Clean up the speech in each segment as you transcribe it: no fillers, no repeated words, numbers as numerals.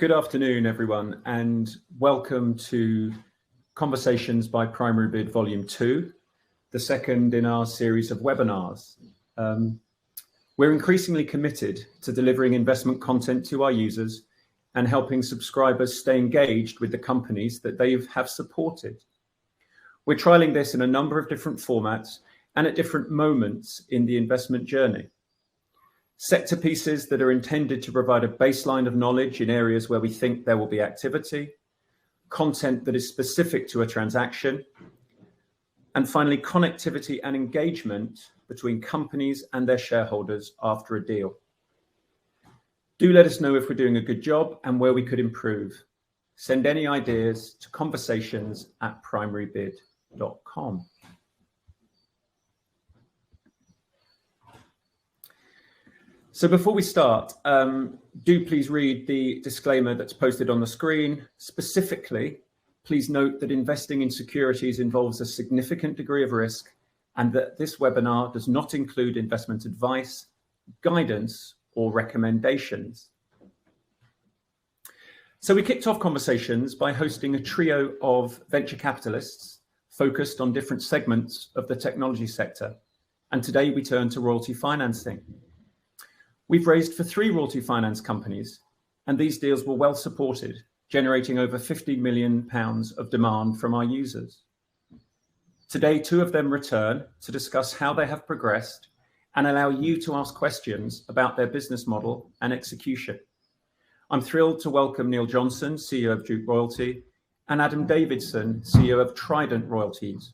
Good afternoon, everyone, and welcome to Conversations by PrimaryBid Volume 2, the second in our series of webinars. We're increasingly committed to delivering investment content to our users and helping subscribers stay engaged with the companies that they have supported. We're trialing this in a number of different formats and at different moments in the investment journey. Sector pieces that are intended to provide a baseline of knowledge in areas where we think there will be activity, content that is specific to a transaction, and finally, connectivity and engagement between companies and their shareholders after a deal. Do let us know if we're doing a good job and where we could improve. Send any ideas to conversations@primarybid.com. So before we start, do please read the disclaimer that's posted on the screen. Specifically, please note that investing in securities involves a significant degree of risk and that this webinar does not include investment advice, guidance, or recommendations. So we kicked off Conversations by hosting a trio of venture capitalists focused on different segments of the technology sector. And today we turn to royalty financing. We've raised for 3 royalty finance companies, and these deals were well supported, generating over £50 million of demand from our users. Today, 2 of them return to discuss how they have progressed and allow you to ask questions about their business model and execution. I'm thrilled to welcome Neil Johnson, CEO of Duke Royalty, and Adam Davidson, CEO of Trident Royalties.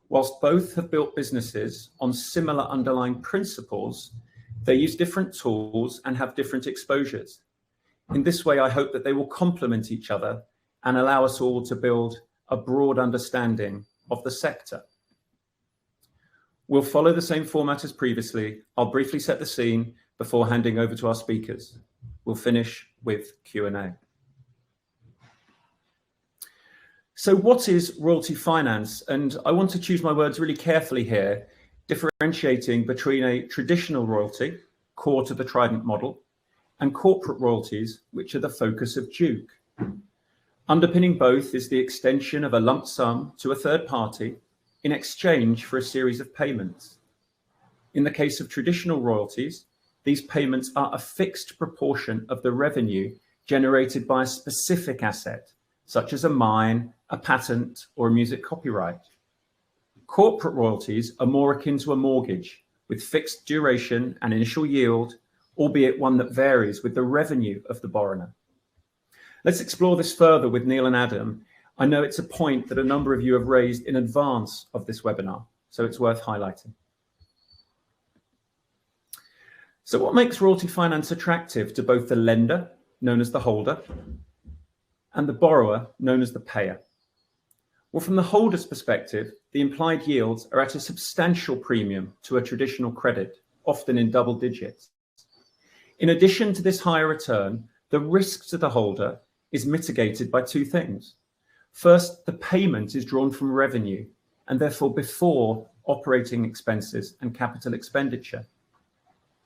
Whilst both have built businesses on similar underlying principles, they use different tools and have different exposures. In this way, I hope that they will complement each other and allow us all to build a broad understanding of the sector. We'll follow the same format as previously. I'll briefly set the scene before handing over to our speakers. We'll finish with Q&A. So what is royalty finance? And I want to choose my words really carefully here, differentiating between a traditional royalty, core to the Trident model, and corporate royalties, which are the focus of Duke. Underpinning both is the extension of a lump sum to a third party in exchange for a series of payments. In the case of traditional royalties, these payments are a fixed proportion of the revenue generated by a specific asset, such as a mine, a patent, or a music copyright. Corporate royalties are more akin to a mortgage with fixed duration and initial yield, albeit one that varies with the revenue of the borrower. Let's explore this further with Neil and Adam. I know it's a point that a number of you have raised in advance of this webinar, so it's worth highlighting. So what makes royalty finance attractive to both the lender, known as the holder, and the borrower, known as the payer? Well, from the holder's perspective, the implied yields are at a substantial premium to a traditional credit, often in double digits. In addition to this higher return, the risk to the holder is mitigated by 2 things. First, the payment is drawn from revenue and therefore before operating expenses and capital expenditure.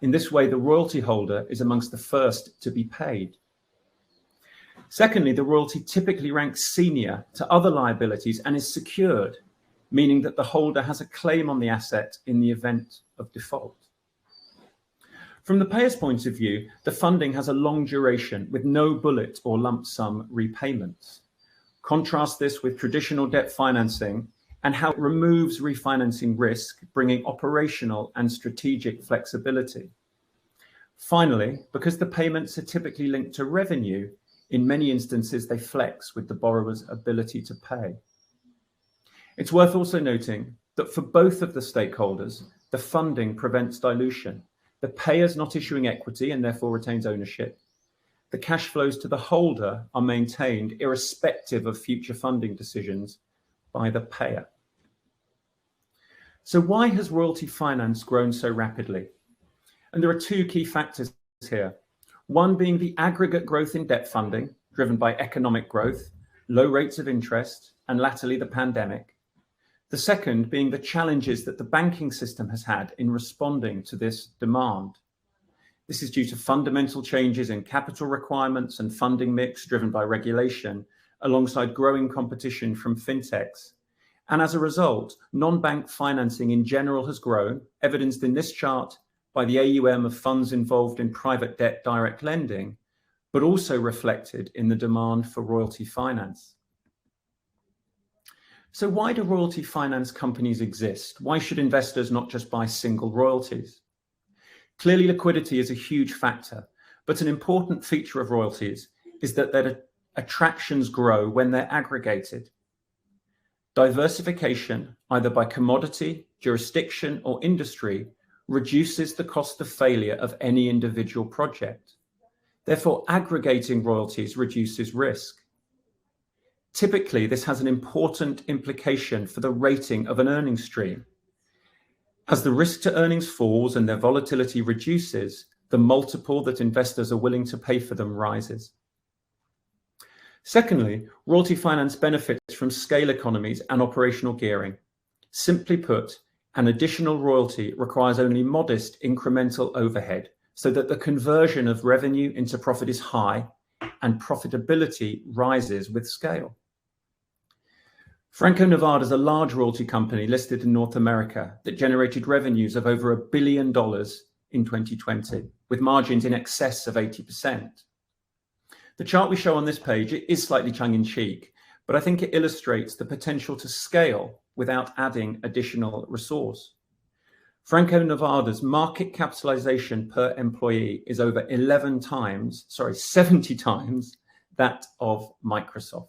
In this way, the royalty holder is amongst the first to be paid. Secondly, the royalty typically ranks senior to other liabilities and is secured, meaning that the holder has a claim on the asset in the event of default. From the payer's point of view, the funding has a long duration with no bullet or lump sum repayments. Contrast this with traditional debt financing and how it removes refinancing risk, bringing operational and strategic flexibility. Finally, because the payments are typically linked to revenue, in many instances, they flex with the borrower's ability to pay. It's worth also noting that for both of the stakeholders, the funding prevents dilution. The payer's not issuing equity and therefore retains ownership. The cash flows to the holder are maintained irrespective of future funding decisions by the payer. So why has royalty finance grown so rapidly? And there are 2 key factors here. One being the aggregate growth in debt funding, driven by economic growth, low rates of interest, and latterly the pandemic. The second being the challenges that the banking system has had in responding to this demand. This is due to fundamental changes in capital requirements and funding mix driven by regulation, alongside growing competition from fintechs. And as a result, non-bank financing in general has grown, evidenced in this chart by the AUM of funds involved in private debt direct lending, but also reflected in the demand for royalty finance. So why do royalty finance companies exist? Why should investors not just buy single royalties? Clearly, liquidity is a huge factor, but an important feature of royalties is that their attractions grow when they're aggregated. Diversification, either by commodity, jurisdiction, or industry, reduces the cost of failure of any individual project. Therefore, aggregating royalties reduces risk. Typically, this has an important implication for the rating of an earnings stream. As the risk to earnings falls and their volatility reduces, the multiple that investors are willing to pay for them rises. Secondly, royalty finance benefits from scale economies and operational gearing. Simply put, an additional royalty requires only modest incremental overhead so that the conversion of revenue into profit is high and profitability rises with scale. Franco Nevada is a large royalty company listed in North America that generated revenues of over $1 billion in 2020, with margins in excess of 80%. The chart we show on this page is slightly tongue-in-cheek, but I think it illustrates the potential to scale without adding additional resource. Franco Nevada's market capitalization per employee is over 70 times that of Microsoft.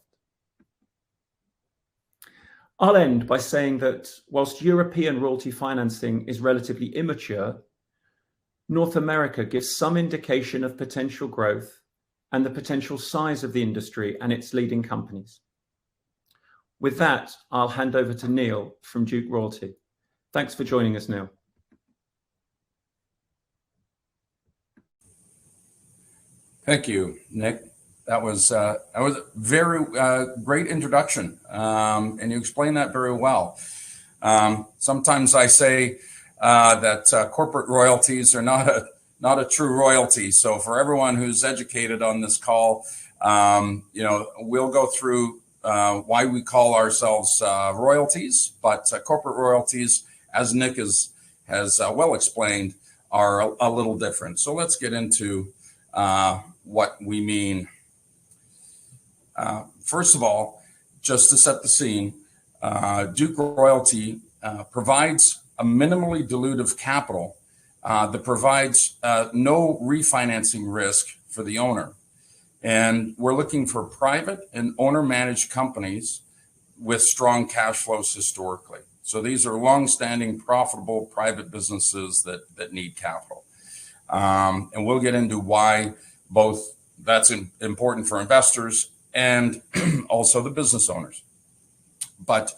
I'll end by saying that whilst European royalty financing is relatively immature, North America gives some indication of potential growth and the potential size of the industry and its leading companies. With that, I'll hand over to Neil from Duke Royalty. Thanks for joining us, Neil. Thank you, Nick. That was a very great introduction, and you explained that very well. Sometimes I say that corporate royalties are not a true royalty. So for everyone who's educated on this call, we'll go through why we call ourselves royalties, but corporate royalties, as Nick has well explained, are a little different. So let's get into what we mean. First of all, just to set the scene, Duke Royalty provides a minimally dilutive capital that provides no refinancing risk for the owner. And we're looking for private and owner-managed companies with strong cash flows historically. So these are long-standing, profitable private businesses that need capital. And we'll get into why both that's important for investors and also the business owners. But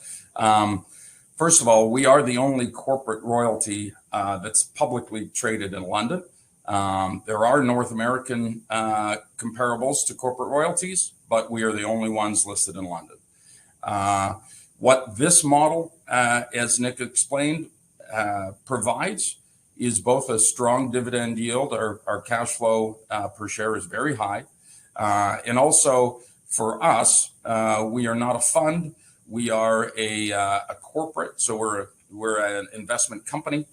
first of all, we are the only corporate royalty that's publicly traded in London. There are North American comparables to corporate royalties, but we are the only ones listed in London. What this model, as Nick explained, provides is both a strong dividend yield. Our cash flow per share is very high. And also for us, we are not a fund. We are a corporate, so we're an investment company,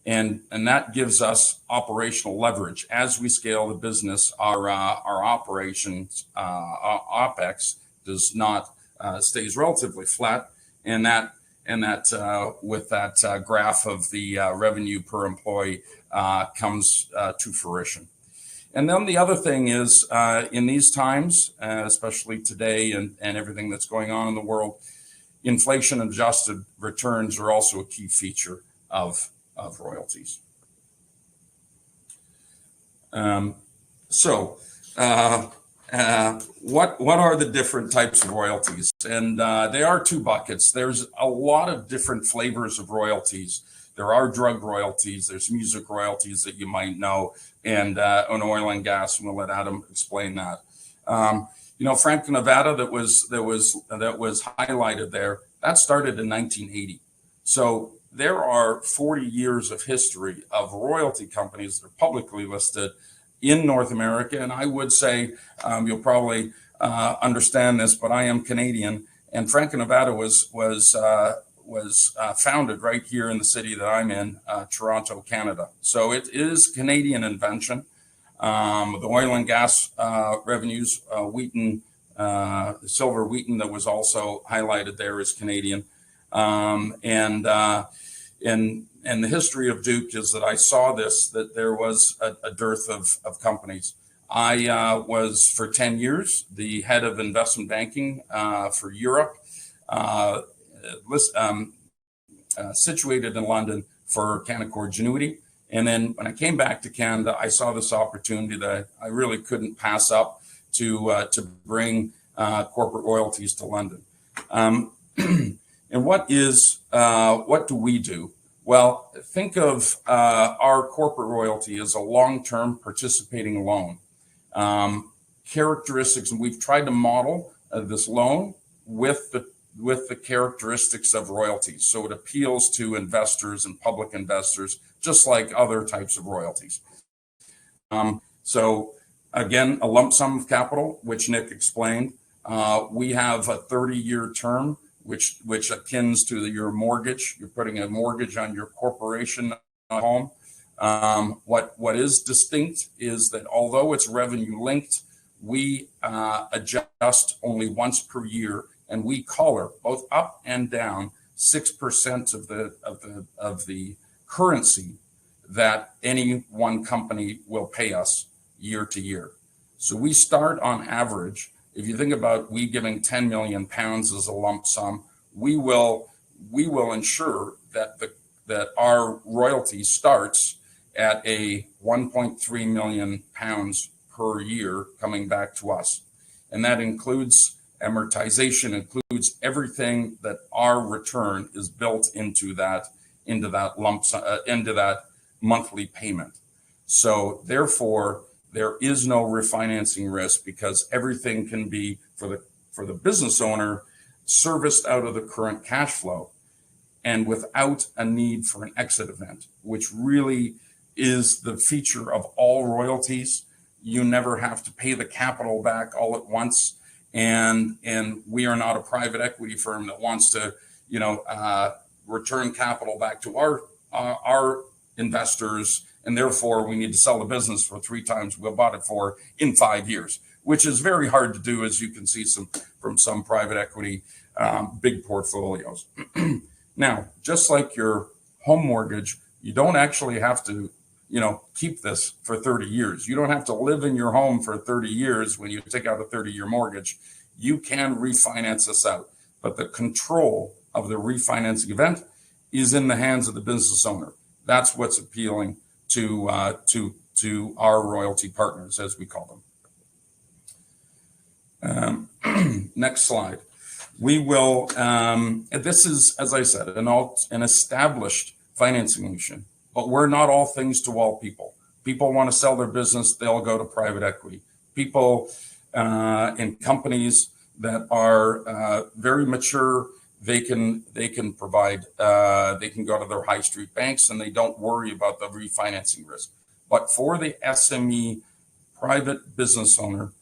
and that gives us operational leverage as we scale the business. Our operations OPEX does not stays relatively flat, and that with that graph of the revenue per employee comes to fruition. And then the other thing is, in these times, especially today and everything that's going on in the world, inflation-adjusted returns are also a key feature of royalties. What are the different types of royalties? And they are two buckets. There's a lot of different flavors of royalties. There are drug royalties, there's music royalties that you might know, and on oil and gas, and we'll let Adam explain that. Franco Nevada that was highlighted there, that started in 1980. So there are 40 years of history of royalty companies that are publicly listed in North America. And I would say, you'll probably understand this, but I am Canadian, and Franco Nevada was founded right here in the city that I'm in, Toronto, Canada. So it is Canadian invention. The oil and gas revenues, Wheaton, the silver Wheaton that was also highlighted there is Canadian. And the history of Duke is that I saw that there was a dearth of companies. I was for 10 years the head of investment banking for Europe, situated in London for Canaccord Genuity. And then when I came back to Canada, I saw this opportunity that I really couldn't pass up to bring corporate royalties to London. And what do we do? Well, think of our corporate royalty as a long-term participating loan. Characteristics, and we've tried to model this loan with the characteristics of royalties. So it appeals to investors and public investors, just like other types of royalties. So again, a lump sum of capital, which Nick explained. We have a 30-year term, which akins to your mortgage. You're putting a mortgage on your corporation home. What is distinct is that although it's revenue linked, we adjust only once per year, and we collar both up and down 6% of the currency that any one company will pay us year to year. So we start on average. If you think about we giving 10 million pounds as a lump sum, we will ensure that our royalty starts at a 1.3 million pounds per year coming back to us, and that includes amortization, includes everything that our return is built into that lump sum, into that monthly payment. So therefore, there is no refinancing risk because everything can be for the business owner serviced out of the current cash flow and without a need for an exit event, which really is the feature of all royalties. You never have to pay the capital back all at once. And we are not a private equity firm that wants to, return capital back to our investors, and therefore we need to sell the business for 3 times we bought it for in 5 years, which is very hard to do, as you can see from some private equity big portfolios. Now, just like your home mortgage, you don't actually have to, keep this for 30 years. You don't have to live in your home for 30 years when you take out a 30-year mortgage. You can refinance this out, but the control of the refinancing event is in the hands of the business owner. That's what's appealing to our royalty partners, as we call them. Next slide. We will. This is, as I said, an established financing solution, but we're not all things to all people. People want to sell their business; they'll go to private equity. People in companies that are very mature, they can provide. They can go to their high street banks, and they don't worry about the refinancing risk. But for the SME private business owner,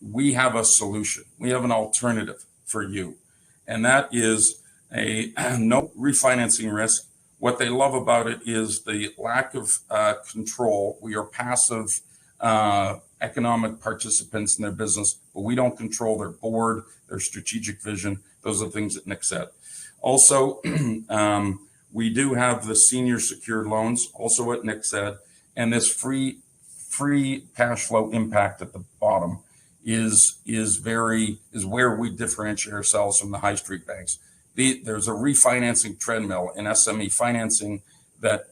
we have a solution. We have an alternative for you, and that is a no refinancing risk. What they love about it is the lack of control. We are passive economic participants in their business, but we don't control their board, their strategic vision. Those are the things that Nick said. Also, we do have the senior secured loans, also what Nick said, and this free cash flow impact at the bottom is where we differentiate ourselves from the high street banks. There's a refinancing treadmill in SME financing that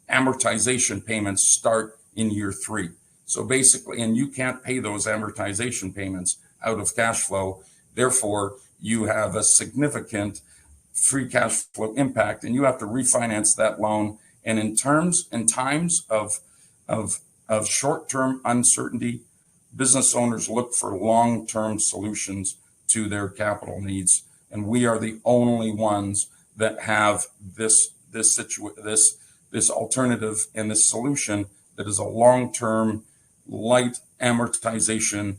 amortization payments start in year 3. So basically, and you can't pay those amortization payments out of cash flow. Therefore, you have a significant free cash flow impact, and you have to refinance that loan. And in times of short-term uncertainty, business owners look for long-term solutions to their capital needs. And we are the only ones that have this alternative and this solution that is a long-term, light amortization,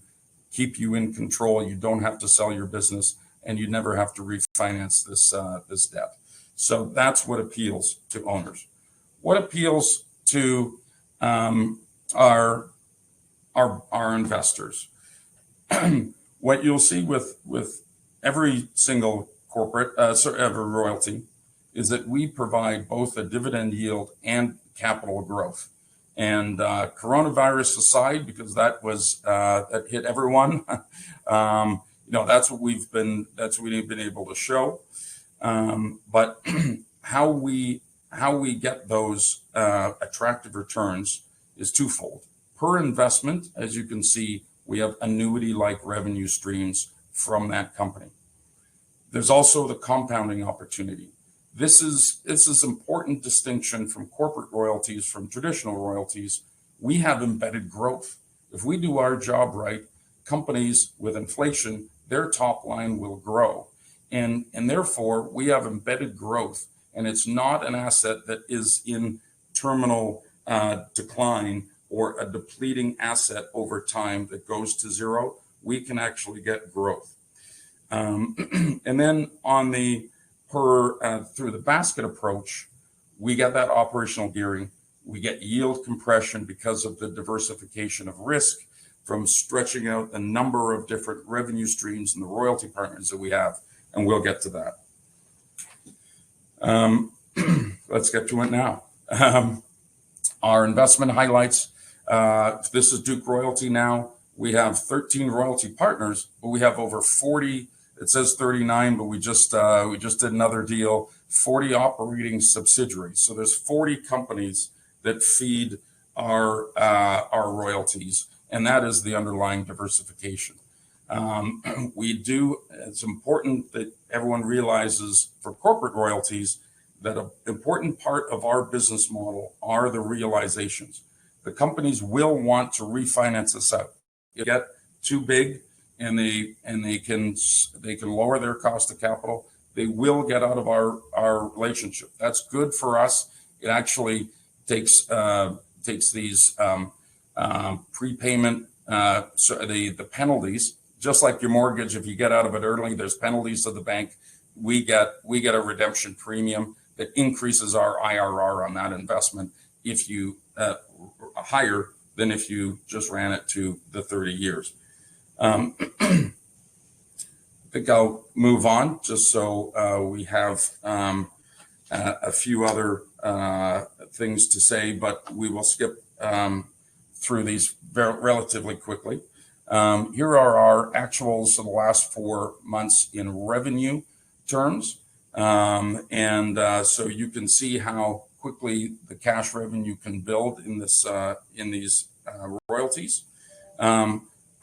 keep you in control. You don't have to sell your business, and you never have to refinance this debt. So that's what appeals to owners. What appeals to our investors? What you'll see with every single every royalty is that we provide both a dividend yield and capital growth. And coronavirus aside, because that hit everyone, that's what we've been able to show. But how we get those attractive returns is twofold. Per investment, as you can see, we have annuity-like revenue streams from that company. There's also the compounding opportunity. This is important distinction from corporate royalties, from traditional royalties. We have embedded growth. If we do our job right, companies with inflation, their top line will grow. And therefore, we have embedded growth. And it's not an asset that is in terminal decline or a depleting asset over time that goes to zero. We can actually get growth. And then on the through the basket approach, we get that operational gearing. We get yield compression because of the diversification of risk from stretching out a number of different revenue streams and the royalty partners that we have. And we'll get to that. Let's get to it now. Our investment highlights. This is Duke Royalty now. We have 13 royalty partners, but we have over 40. It says 39, but we just did another deal. 40 operating subsidiaries. So there's 40 companies that feed our royalties, and that is the underlying diversification. It's important that everyone realizes for corporate royalties that an important part of our business model are the realizations. The companies will want to refinance us out. You get too big and they can lower their cost of capital, they will get out of our relationship. That's good for us. It actually takes these prepayment, the penalties, just like your mortgage. If you get out of it early, there's penalties to the bank. We get a redemption premium that increases our IRR on that investment if you higher than if you just ran it to the 30 years. I think I'll move on just so we have a few other things to say, but we will skip through these relatively quickly. Here are our actuals for the last 4 months in revenue terms. So you can see how quickly the cash revenue can build in these royalties.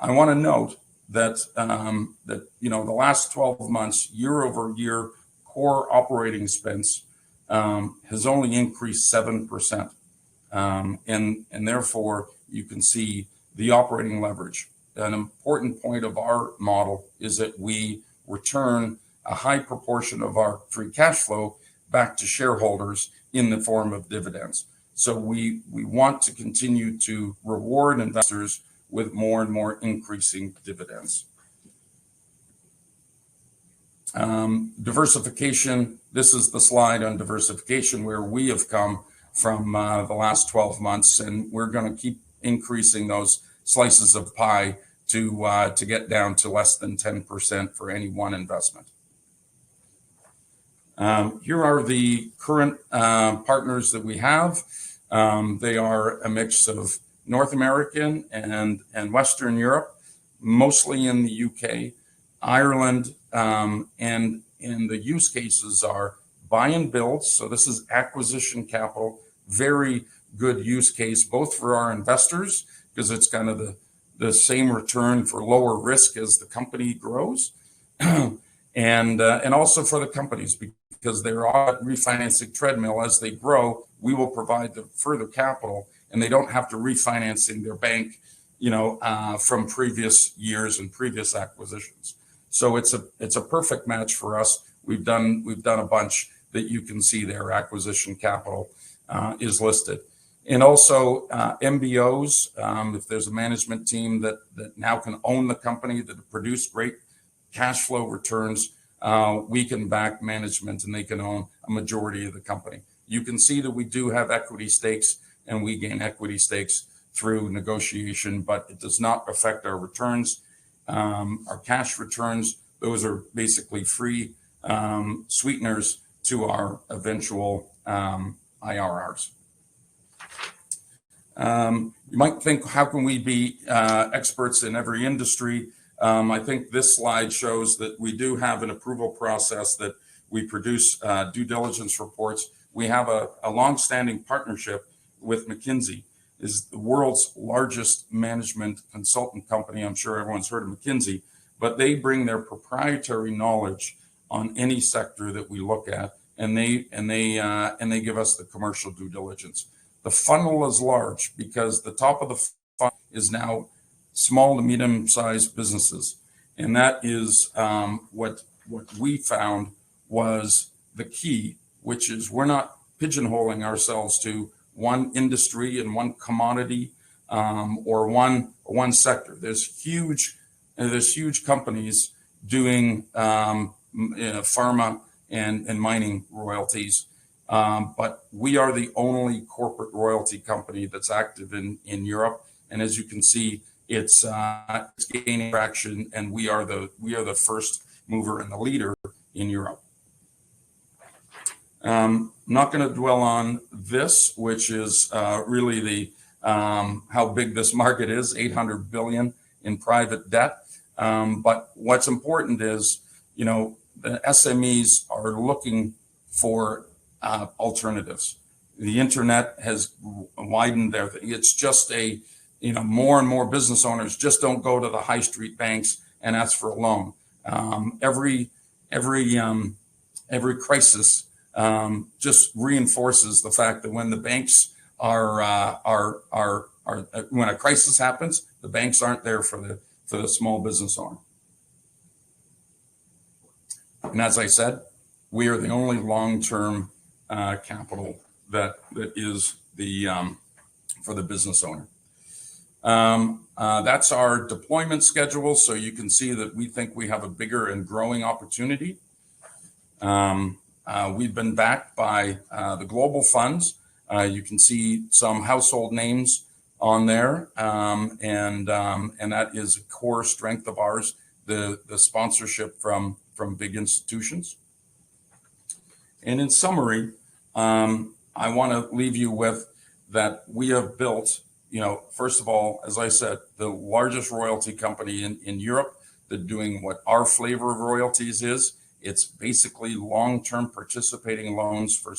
I want to note that the last 12 months, year over year, core operating expense has only increased 7%, and therefore you can see the operating leverage. An important point of our model is that we return a high proportion of our free cash flow back to shareholders in the form of dividends. So we want to continue to reward investors with more and more increasing dividends. Diversification. This is the slide on diversification where we have come from the last 12 months, and we're going to keep increasing those slices of pie to get down to less than 10% for any one investment. Here are the current partners that we have. They are a mix of North American and Western Europe, mostly in the UK, Ireland, and the use cases are buy and build. So this is acquisition capital, very good use case, both for our investors, because it's kind of the same return for lower risk as the company grows, and also for the companies, because they're on refinancing treadmill. As they grow, we will provide the further capital, and they don't have to refinancing their bank, from previous years and previous acquisitions. So it's a perfect match for us. We've done a bunch. that you can see their acquisition capital is listed. And also MBOs, if there's a management team that now can own the company, that produce great cash flow returns, we can back management and they can own a majority of the company. You can see that we do have equity stakes, and we gain equity stakes through negotiation, but it does not affect our returns. Our cash returns, those are basically free sweeteners to our eventual IRRs. You might think, how can we be experts in every industry? I think this slide shows that we do have an approval process, that we produce due diligence reports. We have a long-standing partnership with McKinsey, is the world's largest management consultant company. I'm sure everyone's heard of McKinsey, but they bring their proprietary knowledge on any sector that we look at, and they give us the commercial due diligence. The funnel is large because the top of the funnel is now small to medium-sized businesses, and that is what we found was the key, which is we're not pigeonholing ourselves to one industry and one commodity or one sector. There's huge companies doing pharma and mining royalties, but we are the only corporate royalty company that's active in Europe. And as you can see, it's gaining traction, and we are the first mover and the leader in Europe. I'm not going to dwell on this, which is really the how big this market is, 800 billion in private debt. But what's important is, the SMEs are looking for alternatives. The internet has widened their. It's just more and more business owners just don't go to the high street banks and ask for a loan. Every crisis just reinforces the fact that when the banks when a crisis happens, the banks aren't there for the small business owner. And as I said, we are the only long-term capital that is for the business owner. That's our deployment schedule, so you can see that we think we have a bigger and growing opportunity. We've been backed by the global funds. You can see some household names on there, and that is a core strength of ours, the sponsorship from big institutions. And in summary, I want to leave you with that we have built, first of all, as I said, the largest royalty company in Europe. They're doing what our flavor of royalties is. It's basically long-term participating loans for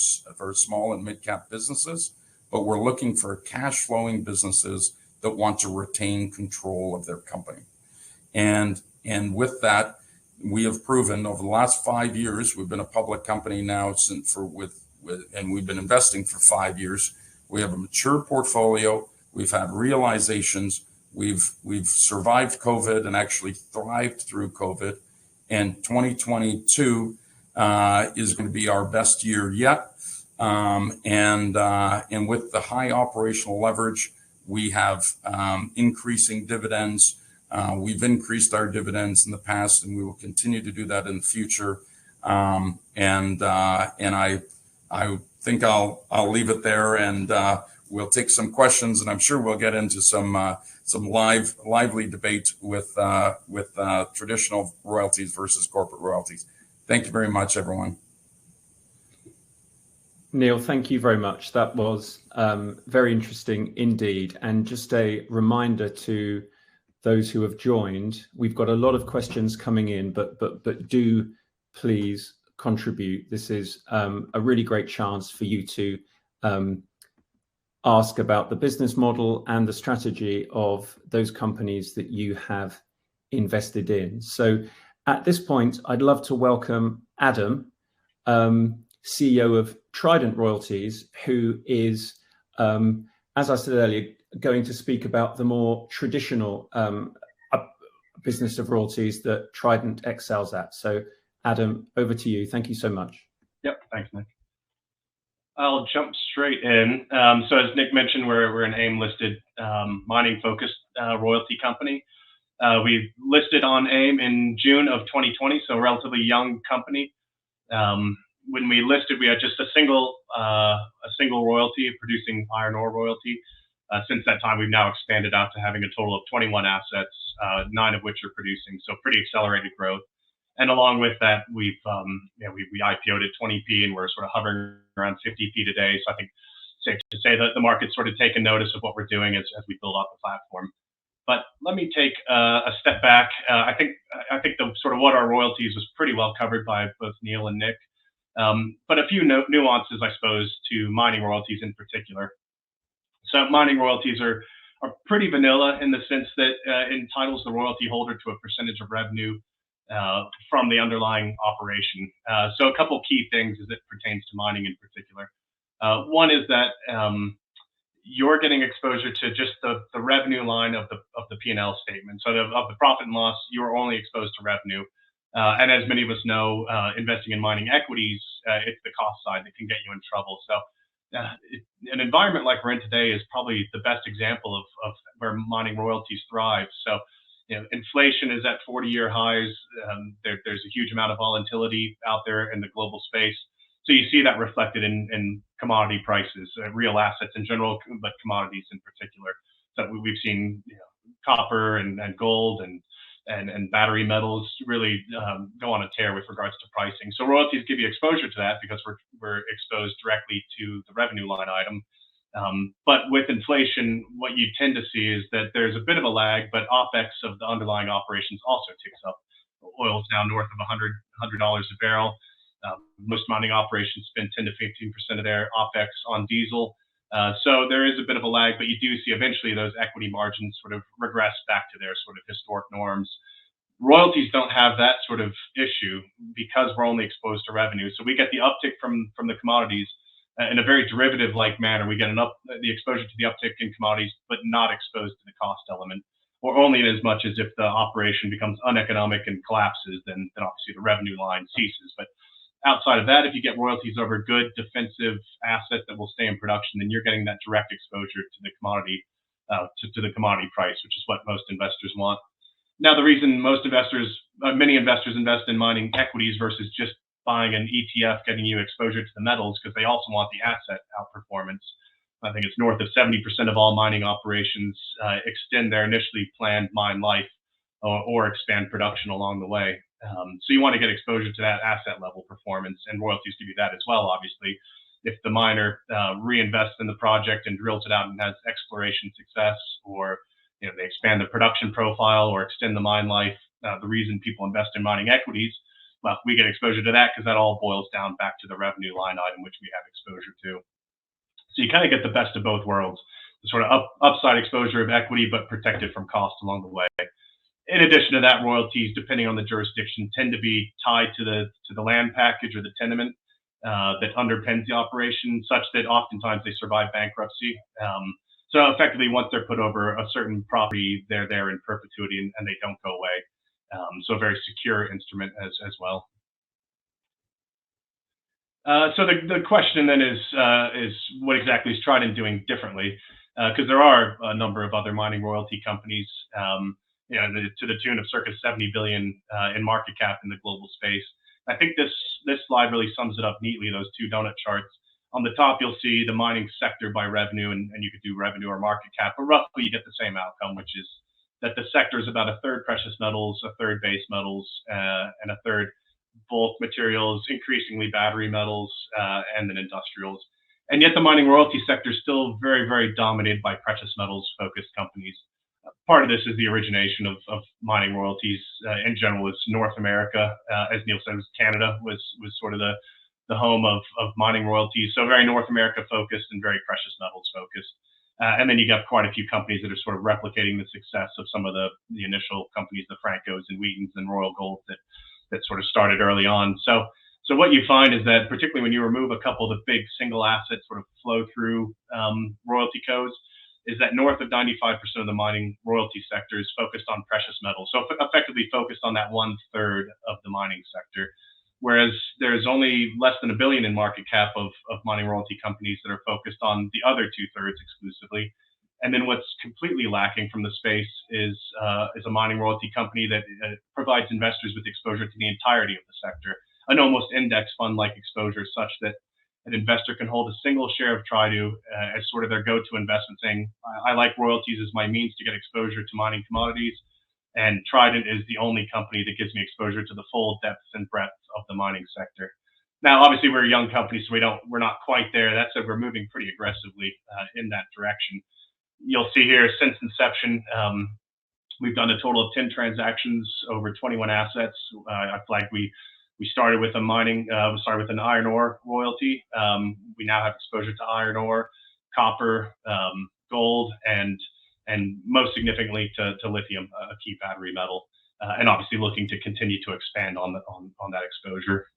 small and mid-cap businesses, but we're looking for cash flowing businesses that want to retain control of their company. And with that, we have proven over the last 5 years, we've been a public company now and we've been investing for 5 years. We have a mature portfolio. We've had realizations. We've survived COVID and actually thrived through COVID. And 2022 is going to be our best year yet. And with the high operational leverage, we have increasing dividends. We've increased our dividends in the past, and we will continue to do that in the future. And I think I'll leave it there, and we'll take some questions, and I'm sure we'll get into some lively debate with traditional royalties versus corporate royalties. Thank you very much, everyone. Neil, thank you very much. That was very interesting indeed. And just a reminder to those who have joined, we've got a lot of questions coming in, but do please contribute. This is a really great chance for you to ask about the business model and the strategy of those companies that you have invested in. So at this point, I'd love to welcome Adam, CEO of Trident Royalties, who is, as I said earlier, going to speak about the more traditional business of royalties that Trident excels at. So Adam, over to you. Thank you so much. Yep. Thanks, Nick. I'll jump straight in. So as Nick mentioned, we're an AIM-listed mining-focused royalty company. We listed on AIM in June of 2020, so a relatively young company. When we listed, we had just a single royalty, a producing iron ore royalty. Since that time, we've now expanded out to having a total of 21 assets, 9 of which are producing, so pretty accelerated growth. And along with that, we IPO'd at 20p, and we're sort of hovering around 50p today. So I think it's safe to say that the market's sort of taken notice of what we're doing as we build out the platform. But let me take a step back. I think the sort of what our royalties was pretty well covered by both Neil and Nick. But a few nuances, I suppose, to mining royalties in particular. So mining royalties are pretty vanilla in the sense that it entitles the royalty holder to a percentage of revenue from the underlying operation. So a couple key things as it pertains to mining in particular. One is that you're getting exposure to just the revenue line of the P&L statement. So of the profit and loss, you're only exposed to revenue. And as many of us know, investing in mining equities, it's the cost side that can get you in trouble. So an environment like we're in today is probably the best example of where mining royalties thrive. So inflation is at 40-year highs. There's a huge amount of volatility out there in the global space. So you see that reflected in commodity prices, real assets in general, but commodities in particular. So we've seen copper and gold and battery metals really go on a tear with regards to pricing. So royalties give you exposure to that because we're exposed directly to the revenue line item. But with inflation, what you tend to see is that there's a bit of a lag, but OPEX of the underlying operations also ticks up. Oil's now north of $100 a barrel. Most mining operations spend 10 to 15% of their OPEX on diesel. So there is a bit of a lag, but you do see eventually those equity margins sort of regress back to their sort of historic norms. Royalties don't have that sort of issue because we're only exposed to revenue. So we get the uptick from the commodities in a very derivative-like manner. We get the exposure to the uptick in commodities, but not exposed to the cost element, or only in as much as if the operation becomes uneconomic and collapses, then obviously the revenue line ceases. But outside of that, if you get royalties over good defensive assets that will stay in production, then you're getting that direct exposure to the commodity, to the commodity price, which is what most investors want. Now, the reason many investors invest in mining equities versus just buying an ETF, getting you exposure to the metals, because they also want the asset outperformance. I think it's north of 70% of all mining operations extend their initially planned mine life or expand production along the way. So you want to get exposure to that asset level performance, and royalties give you that as well, obviously. If the miner reinvests in the project and drills it out and has exploration success, or they expand the production profile or extend the mine life, the reason people invest in mining equities, well, we get exposure to that because that all boils down back to the revenue line item, which we have exposure to. So you kind of get the best of both worlds, the sort of upside exposure of equity, but protected from cost along the way. In addition to that, royalties, depending on the jurisdiction, tend to be tied to the land package or the tenement that underpins the operation, such that oftentimes they survive bankruptcy. So effectively, once they're put over a certain property, they're there in perpetuity and they don't go away. So a very secure instrument as well. So the question then is what exactly is Trident doing differently? Because there are a number of other mining royalty companies, to the tune of circa 70 billion in market cap in the global space. I think this slide really sums it up neatly, those two donut charts. On the top, you'll see the mining sector by revenue, and you could do revenue or market cap, but roughly you get the same outcome, which is that the sector is about a third precious metals, a third base metals, and a third bulk materials, increasingly battery metals, and then industrials. And yet the mining royalty sector is still very, very dominated by precious metals focused companies. Part of this is the origination of mining royalties in general is North America. As Neil said, Canada was sort of the home of mining royalties. So very North America focused and very precious metals focused. And then you got quite a few companies that are sort of replicating the success of some of the initial companies, the Francos and Wheatons and Royal Gold that sort of started early on. So what you find is that particularly when you remove a couple of the big single assets sort of flow through royalty codes, is that north of 95% of the mining royalty sector is focused on precious metals. So effectively focused on that 1/3 of the mining sector. whereas there's only less than $1 billion in market cap of mining royalty companies that are focused on the other 2/3 exclusively. And then what's completely lacking from the space is a mining royalty company that provides investors with exposure to the entirety of the sector, an almost index fund-like exposure such that an investor can hold a single share of Trident as sort of their go-to investment, saying, I like royalties as my means to get exposure to mining commodities, and Trident is the only company that gives me exposure to the full depth and breadth of the mining sector. Now, obviously, we're a young company, so we're not quite there. That said, we're moving pretty aggressively in that direction. You'll see here, since inception, we've done a total of 10 transactions over 21 assets. I flagged we started with an iron ore royalty. We now have exposure to iron ore, copper, gold, and most significantly to lithium, a key battery metal, and obviously looking to continue to expand on that exposure.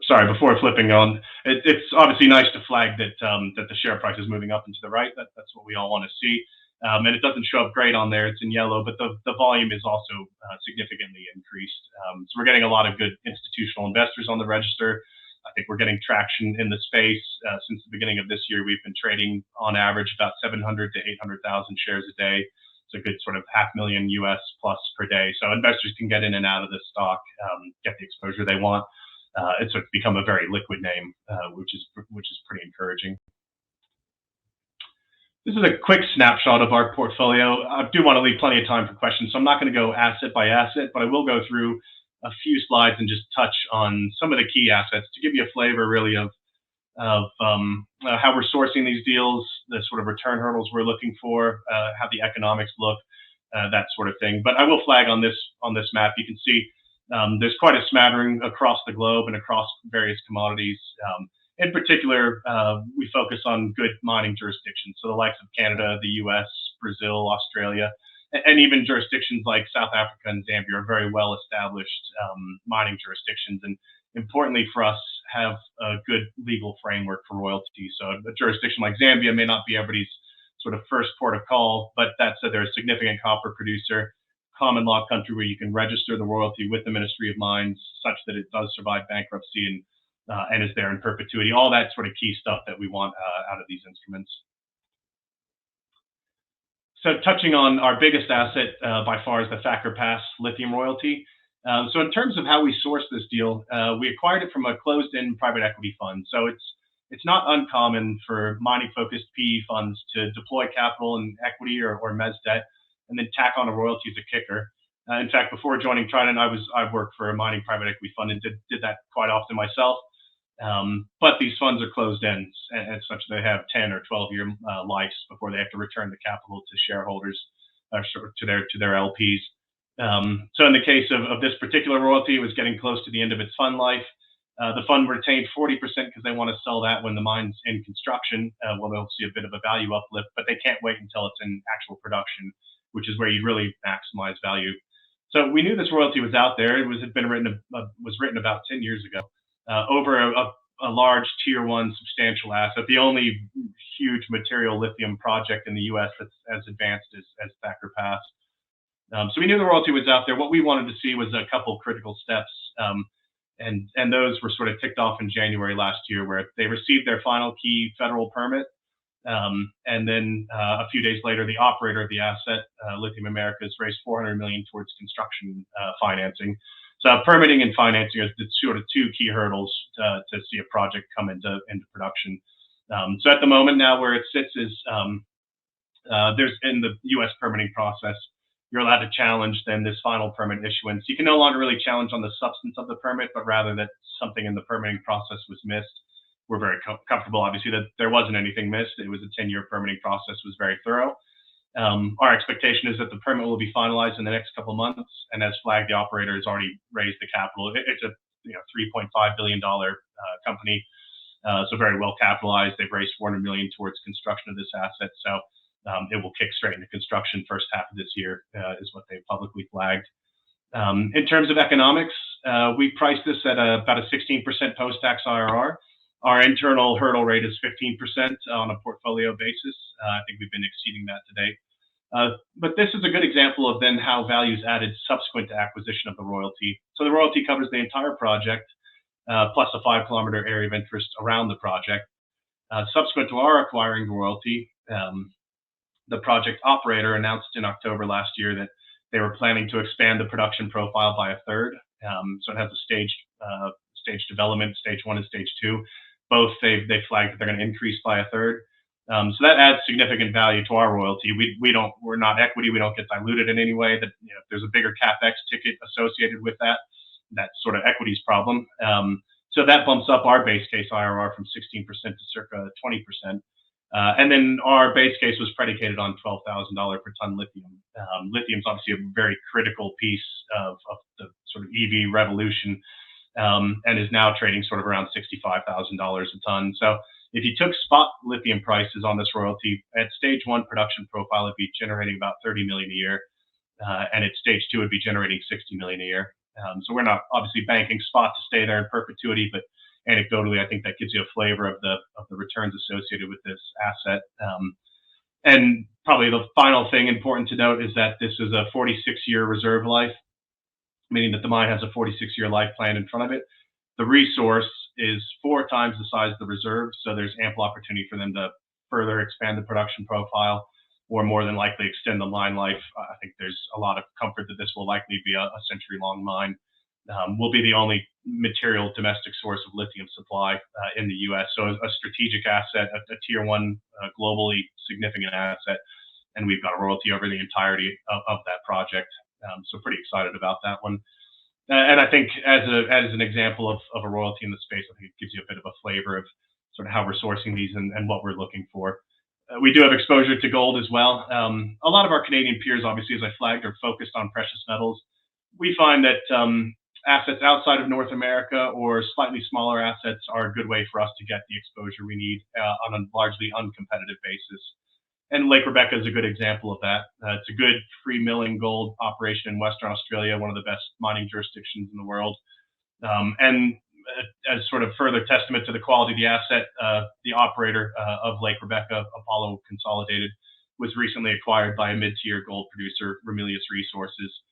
Sorry, before flipping on, it's obviously nice to flag that that the share price is moving up and to the right. That's what we all want to see. And it doesn't show up great on there. It's in yellow, but the volume is also significantly increased. So we're getting a lot of good institutional investors on the register. I think we're getting traction in the space. Since the beginning of this year, we've been trading on average about 700 to 800,000 shares a day. It's a good sort of $500,000 US plus per day. So investors can get in and out of this stock, get the exposure they want. It's become a very liquid name, which is pretty encouraging. This is a quick snapshot of our portfolio. I do want to leave plenty of time for questions, so I'm not going to go asset by asset, but I will go through a few slides and just touch on some of the key assets to give you a flavor really of how we're sourcing these deals, the sort of return hurdles we're looking for, how the economics look, that sort of thing. But I will flag on this map, you can see there's quite a smattering across the globe and across various commodities. In particular, we focus on good mining jurisdictions, so the likes of Canada, the US, Brazil, Australia, and even jurisdictions like South Africa and Zambia are very well-established mining jurisdictions, and importantly for us, have a good legal framework for royalties. So a jurisdiction like Zambia may not be everybody's sort of first port of call, but that said, they're a significant copper producer, common law country where you can register the royalty with the Ministry of Mines such that it does survive bankruptcy and is there in perpetuity. All that sort of key stuff that we want out of these instruments. So touching on our biggest asset by far is the Thacker Pass lithium royalty. So in terms of how we sourced this deal, we acquired it from a closed-end private equity fund. So it's not uncommon for mining-focused PE funds to deploy capital in equity or mezz debt and then tack on a royalty as a kicker. In fact, before joining Trident, I worked for a mining private equity fund and did that quite often myself. But these funds are closed ends and such they have 10 or 12-year lives before they have to return the capital to shareholders to their LPs. So in the case of this particular royalty, it was getting close to the end of its fund life. The fund retained 40% because they want to sell that when the mine's in construction. Well, they'll see a bit of a value uplift, but they can't wait until it's in actual production, which is where you really maximize value. So we knew this royalty was out there. It was written about 10 years ago over a large tier 1 substantial asset, the only huge material lithium project in the US that's as advanced as Thacker Pass. So we knew the royalty was out there. What we wanted to see was a couple critical steps, and those were sort of ticked off in January last year, where they received their final key federal permit. And then a few days later, the operator of the asset, Lithium Americas, raised $400 million towards construction financing. So permitting and financing are the sort of two key hurdles to see a project come into production. So at the moment now, where it sits is there's in the U.S. permitting process, you're allowed to challenge then this final permit issuance. You can no longer really challenge on the substance of the permit, but rather that something in the permitting process was missed. We're very comfortable, obviously, that there wasn't anything missed. It was a 10-year permitting process, was very thorough. Our expectation is that the permit will be finalized in the next couple of months, and as flagged, the operator has already raised the capital. It's a $3.5 billion company, so very well capitalized. They've raised $400 million towards construction of this asset, so it will kick straight into construction first half of this year, is what they've publicly flagged. In terms of economics, we priced this at about a 16% post-tax IRR. Our internal hurdle rate is 15% on a portfolio basis. I think we've been exceeding that to date. But this is a good example of then how value is added subsequent to acquisition of the royalty. So the royalty covers the entire project, plus a 5-kilometer area of interest around the project. Subsequent to our acquiring the royalty, the project operator announced in October last year that they were planning to expand the production profile by a third. So it has a staged development, stage 1 and stage 2. Both they flagged that they're going to increase by a third. So that adds significant value to our royalty. We're not equity. We don't get diluted in any way. That if there's a bigger capex ticket associated with that's sort of equity's problem. So that bumps up our base case IRR from 16% to circa 20%. And then our base case was predicated on $12,000 per ton lithium. Lithium is obviously a very critical piece of the sort of EV revolution, and is now trading sort of around $65,000 a ton. So if you took spot lithium prices on this royalty at stage 1 production profile, it'd be generating about $30 million a year, and at stage 2, it'd be generating $60 million a year. So we're not obviously banking spot to stay there in perpetuity, but anecdotally, I think that gives you a flavor of the returns associated with this asset. And probably the final thing important to note is that this is a 46-year reserve life, meaning that the mine has a 46-year life plan in front of it. The resource is 4 times the size of the reserve, so there's ample opportunity for them to further expand the production profile, or more than likely extend the mine life. I think there's a lot of comfort that this will likely be a century-long mine. Will be the only material domestic source of lithium supply in the U.S. So a strategic asset, a tier 1 globally significant asset, and we've got a royalty over the entirety of that project. So pretty excited about that one. And I think as an example of a royalty in the space, I think it gives you a bit of a flavor of sort of how we're sourcing these and what we're looking for. We do have exposure to gold as well. A lot of our Canadian peers, obviously, as I flagged, are focused on precious metals. We find that assets outside of North America or slightly smaller assets are a good way for us to get the exposure we need on a largely uncompetitive basis. And Lake Rebecca is a good example of that. It's a good free milling gold operation in Western Australia, one of the best mining jurisdictions in the world. And as sort of further testament to the quality of the asset, the operator of Lake Rebecca, Apollo Consolidated, was recently acquired by a mid-tier gold producer, Ramelius Resources.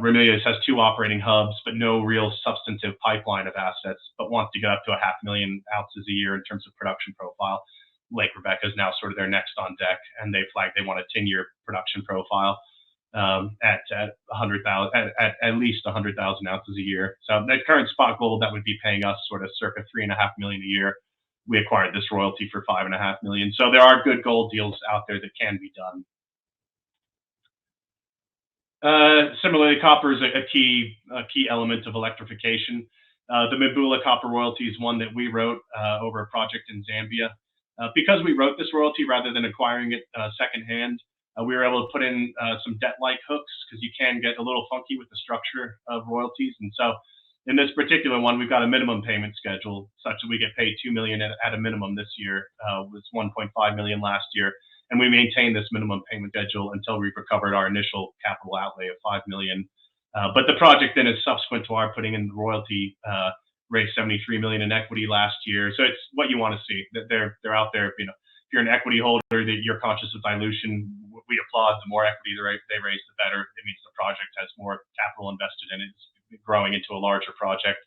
Ramelius has 2 operating hubs, but no real substantive pipeline of assets, but wants to get up to 500,000 ounces a year in terms of production profile. Lake Rebecca is now sort of their next on deck, and they flagged they want a 10-year production profile at least 100,000 ounces a year. So at current spot gold, that would be paying us sort of circa $3.5 million a year. We acquired this royalty for $5.5 million. So there are good gold deals out there that can be done. Similarly, copper is a key element of electrification. The Meboola copper royalty is one that we wrote over a project in Zambia. Because we wrote this royalty rather than acquiring it secondhand, we were able to put in some debt-like hooks, because you can get a little funky with the structure of royalties. And so in this particular one, we've got a minimum payment schedule such that we get paid $2 million at a minimum this year. It was $1.5 million last year. And we maintain this minimum payment schedule until we've recovered our initial capital outlay of $5 million. But the project then is subsequent to our putting in the royalty, raised $73 million in equity last year. So it's what you want to see, that they're out there. If you're an equity holder, that you're conscious of dilution, we applaud. The more equity they raise, the better. It means the project has more capital invested in it. It's growing into a larger project.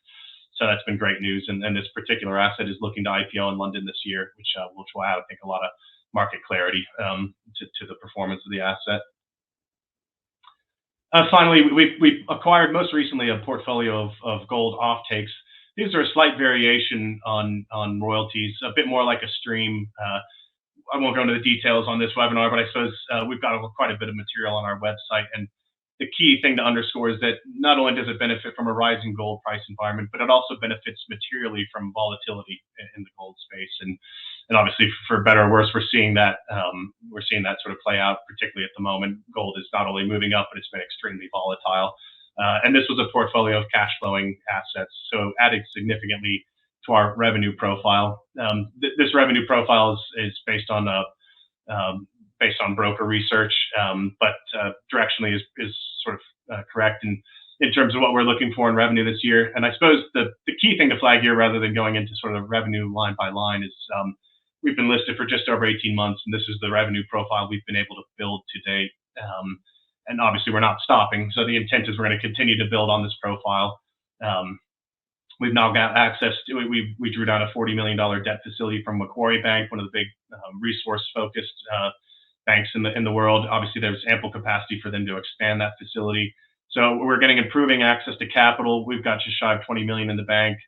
So that's been great news. And this particular asset is looking to IPO in London this year, which will add, I think, a lot of market clarity to the performance of the asset. Finally, we acquired most recently a portfolio of gold offtakes. These are a slight variation on royalties, a bit more like a stream. I won't go into the details on this webinar, but I suppose we've got quite a bit of material on our website. And the key thing to underscore is that not only does it benefit from a rising gold price environment, but it also benefits materially from volatility in the gold space. And obviously, for better or worse, we're seeing that sort of play out, particularly at the moment. Gold is not only moving up, but it's been extremely volatile. And this was a portfolio of cash flowing assets, so added significantly to our revenue profile. This revenue profile is based on broker research, but directionally is sort of correct in terms of what we're looking for in revenue this year. And I suppose the key thing to flag here, rather than going into sort of revenue line by line, is we've been listed for just over 18 months, and this is the revenue profile we've been able to build to date. And obviously we're not stopping. So the intent is we're going to continue to build on this profile. We've now got access to, we drew down a $40 million debt facility from Macquarie Bank, one of the big resource-focused banks in the world. Obviously, there's ample capacity for them to expand that facility. So we're getting improving access to capital. We've got just shy of 20 million in the bank.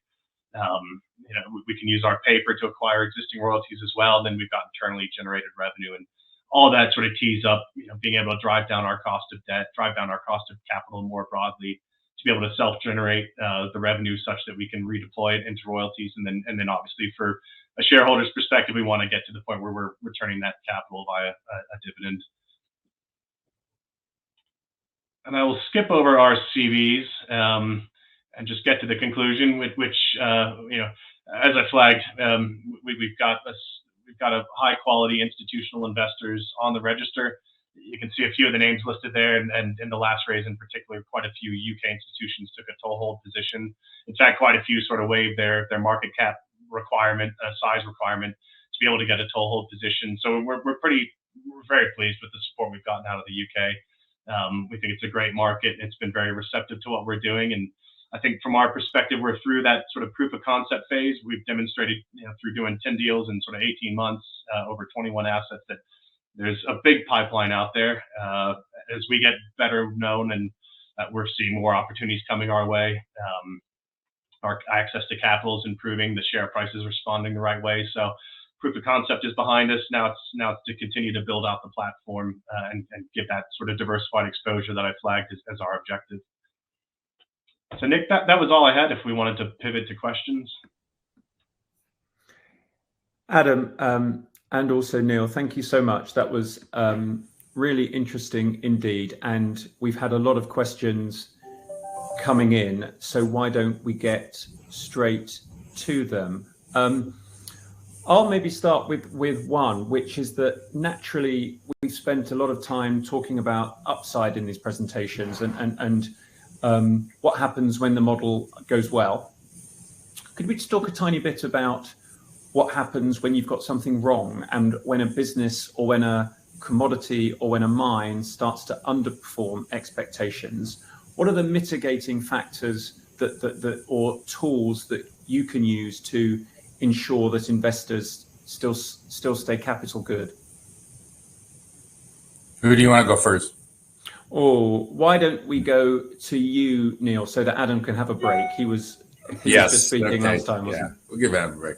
We can use our paper to acquire existing royalties as well. Then we've got internally generated revenue, and all that sort of tees up, being able to drive down our cost of debt, drive down our cost of capital more broadly, to be able to self-generate the revenue such that we can redeploy it into royalties. And then obviously for a shareholder's perspective, we want to get to the point where we're returning that capital via a dividend. And I will skip over our CVs and just get to the conclusion, which as I flagged, we've got a high quality institutional investors on the register. You can see a few of the names listed there, and in the last raise in particular, quite a few UK institutions took a toehold position. In fact, quite a few sort of waived their market cap requirement, size requirement, to be able to get a toehold position. So we're very pleased with the support we've gotten out of the UK. We think it's a great market. It's been very receptive to what we're doing, and I think from our perspective, we're through that sort of proof of concept phase. We've demonstrated, through doing 10 deals in sort of 18 months, over 21 assets, that there's a big pipeline out there. As we get better known and we're seeing more opportunities coming our way, our access to capital is improving, the share price is responding the right way. So proof of concept is behind us. Now it's to continue to build out the platform and give that sort of diversified exposure that I flagged as our objective. So Nick, that was all I had if we wanted to pivot to questions. Adam, and also Neil, thank you so much. That was really interesting indeed. And we've had a lot of questions coming in. So why don't we get straight to them? I'll maybe start with one, which is that naturally we've spent a lot of time talking about upside in these presentations and what happens when the model goes well. Could we just talk a tiny bit about what happens when you've got something wrong, and when a business or when a commodity or when a mine starts to underperform expectations? What are the mitigating factors that or tools that you can use to ensure that investors still stay capital good? Who do you want to go first? Oh, why don't we go to you, Neil, so that Adam can have a break? He was just speaking last time, wasn't he? We'll give Adam a break.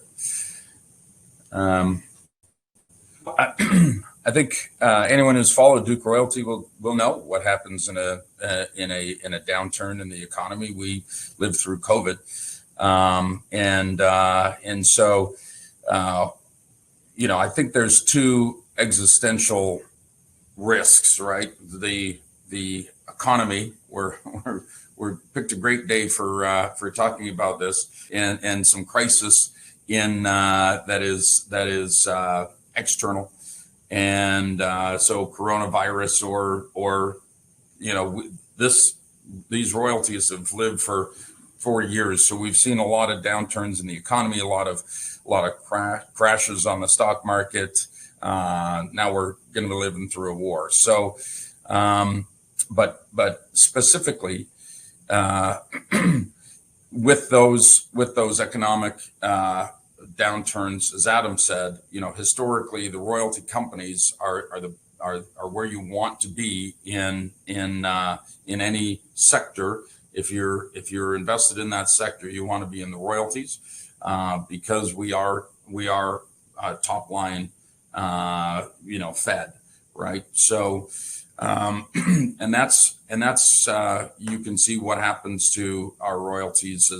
I think anyone who's followed Duke Royalty will know what happens in a downturn in the economy. We lived through COVID, and so I think there's two existential risks, right? The economy. We're picked a great day for talking about this, and some crisis in that is external, and so coronavirus or these royalties have lived for 4 years, so we've seen a lot of downturns in the economy, a lot of crashes on the stock market. Now we're going to be living through a war. So, but specifically with those economic downturns, as Adam said, historically the royalty companies are where you want to be in any sector. If you're invested in that sector, you want to be in the royalties because we are top line, fed, right? So, and that's you can see what happens to our royalties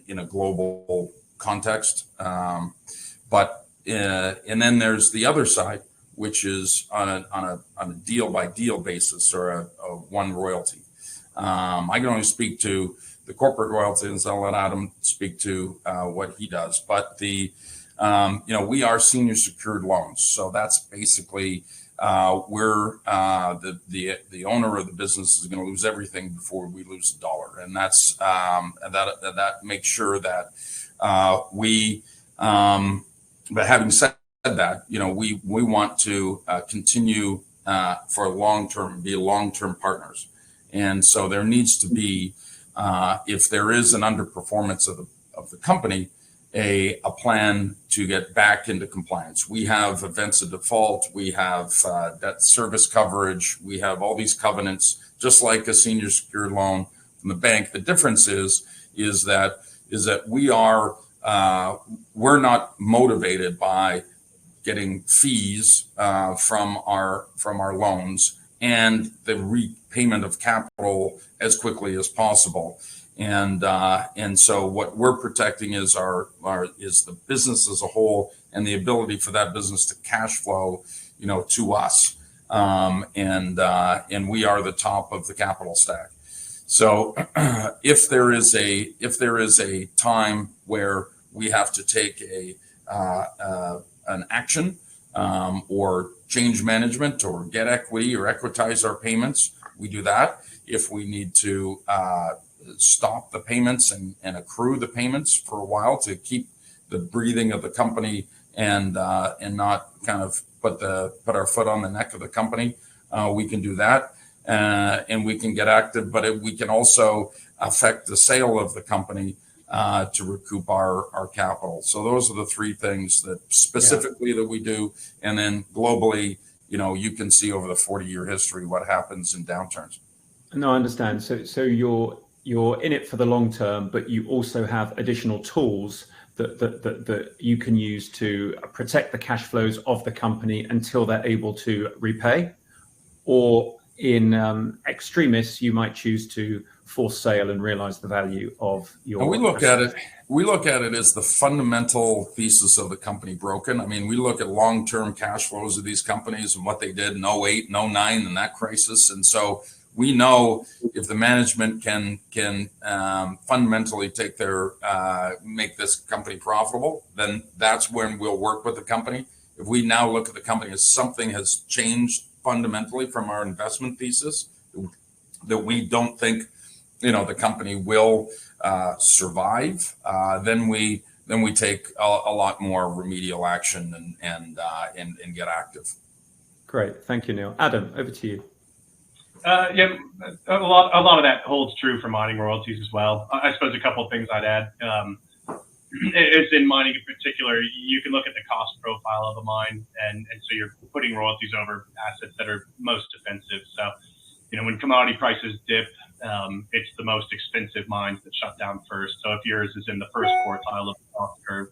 in a global context. But and then there's the other side, which is on a deal by deal basis, or a one royalty. I can only speak to the corporate royalties, and I'll let Adam speak to what he does. But we are senior secured loans, so that's basically we're the owner of the business is going to lose everything before we lose a dollar, and that's that makes sure that we. But having said that, we want to continue long-term partners. And so there needs to be, if there is an underperformance of the company, a plan to get back into compliance. We have events of default, we have debt service coverage, we have all these covenants, just like a senior secured loan from the bank. The difference is that we're not motivated by getting fees from our loans and the repayment of capital as quickly as possible. And so what we're protecting is the business as a whole and the ability for that business to cash flow, to us. And we are the top of the capital stack. So if there is a time where we have to take an action or change management or get equity or equitize our payments, we do that. If we need to stop the payments and accrue the payments for a while to keep the breathing of the company and not kind of put our foot on the neck of the company, we can do that. And we can get active, but we can also affect the sale of the company to recoup our capital. So those are the three things that specifically that we do. And then globally, you can see over the 40-year history what happens in downturns. No, I understand. So you're in it for the long term, but you also have additional tools that you can use to protect the cash flows of the company until they're able to repay, or in extremis, you might choose to force sale and realize the value of your. And we look at it as the fundamental thesis of the company broken. I mean, we look at long-term cash flows of these companies and what they did in 08 and 09 and that crisis. And so we know if the management can fundamentally make this company profitable, then that's when we'll work with the company. If we now look at the company as something has changed fundamentally from our investment thesis, that we don't think the company will survive, then we take a lot more remedial action and get active. Great, thank you, Neil. Adam, over to you. Yeah, a lot of that holds true for mining royalties as well. I suppose a couple of things I'd add. Is in mining in particular, you can look at the cost profile of a mine, and so you're putting royalties over assets that are most defensive. So, when commodity prices dip, it's the most expensive mines that shut down first. So if yours is in the first quartile of the cost curve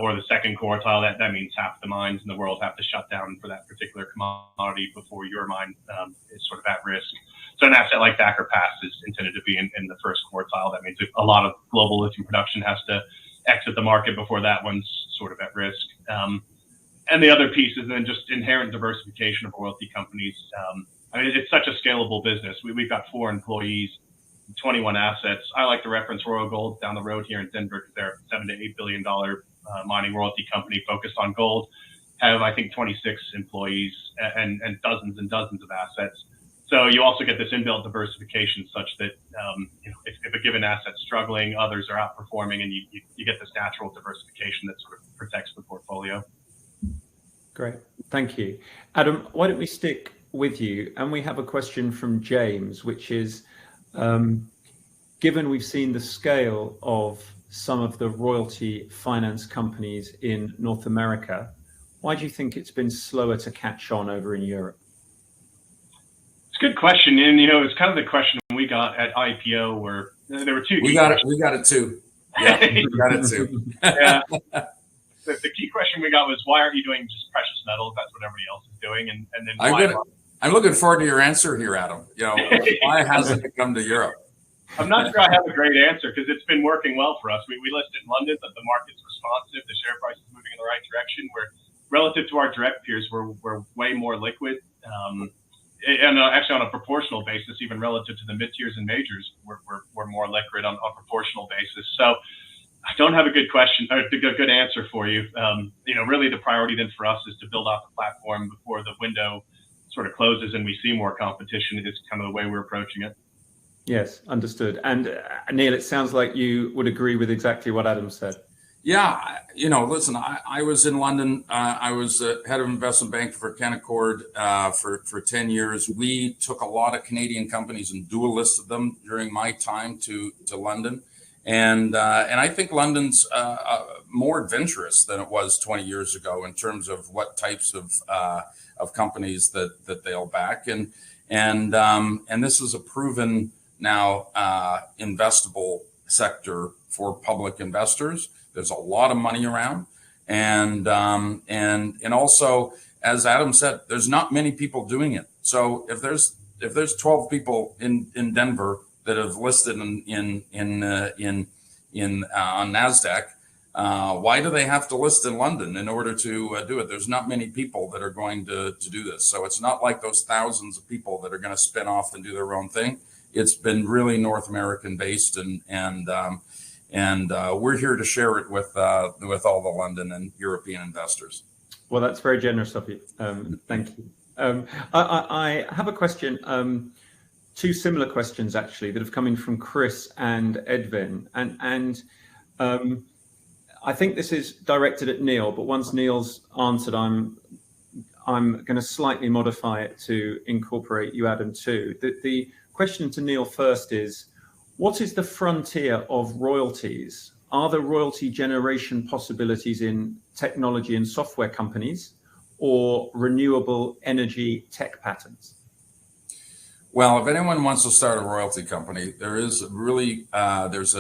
or the second quartile, that means half the mines in the world have to shut down for that particular commodity before your mine is sort of at risk. So an asset like Thacker Pass is intended to be in the first quartile. That means a lot of global lithium production has to exit the market before that one's sort of at risk. And the other piece is then just inherent diversification of royalty companies. I mean, it's such a scalable business. We've got 4 employees, 21 assets. I like to reference Royal Gold down the road here in Denver because they're a $7 to $8 billion mining royalty company focused on gold. Have, I think, 26 employees and dozens and dozens of assets. So you also get this inbuilt diversification such that if a given asset's struggling, others are outperforming, and you get this natural diversification that sort of protects the portfolio. Great, thank you. Adam, why don't we stick with you? And we have a question from James, which is, given we've seen the scale of some of the royalty finance companies in North America, why do you think it's been slower to catch on over in Europe? It's a good question. And, it's kind of the question we got at IPO where there were two. We got it too. Yeah, we got it too. Yeah. The key question we got was, why aren't you doing just precious metals? That's what everybody else is doing. And then I'm looking forward to your answer here, Adam. Why hasn't it come to Europe? I'm not sure I have a great answer because it's been working well for us. We listed in London, but the market's responsive. The share price is moving in the right direction. We're relative to our direct peers, we're way more liquid. And actually, on a proportional basis, even relative to the mid-tiers and majors, we're more liquid on a proportional basis. So I don't have a good question or a good answer for you. Really the priority then for us is to build out the platform before the window sort of closes and we see more competition. Is kind of the way we're approaching it. Yes, understood. And Neil, it sounds like you would agree with exactly what Adam said. Yeah, listen, I was in London. I was head of investment bank for Canaccord for 10 years. We took a lot of Canadian companies and dual listed them during my time to London. And I think London's more adventurous than it was 20 years ago in terms of what types of companies that they'll back. And this is a proven now investable sector for public investors. There's a lot of money around, and also, as Adam said, there's not many people doing it. So if there's 12 people in Denver that have listed on NASDAQ, why do they have to list in London in order to do it? There's not many people that are going to do this. So it's not like those thousands of people that are going to spin off and do their own thing. It's been really North American based, and we're here to share it with all the London and European investors. Well, that's very generous of you. Thank you. I have a question, two similar questions actually that have come in from Chris and Edwin, and I think this is directed at Neil, but once Neil's answered, I'm going to slightly modify it to incorporate you, Adam, too. The question to Neil first is, what is the frontier of royalties? Are there royalty generation possibilities in technology and software companies or renewable energy tech patterns? Well, if anyone wants to start a royalty company, there is really there's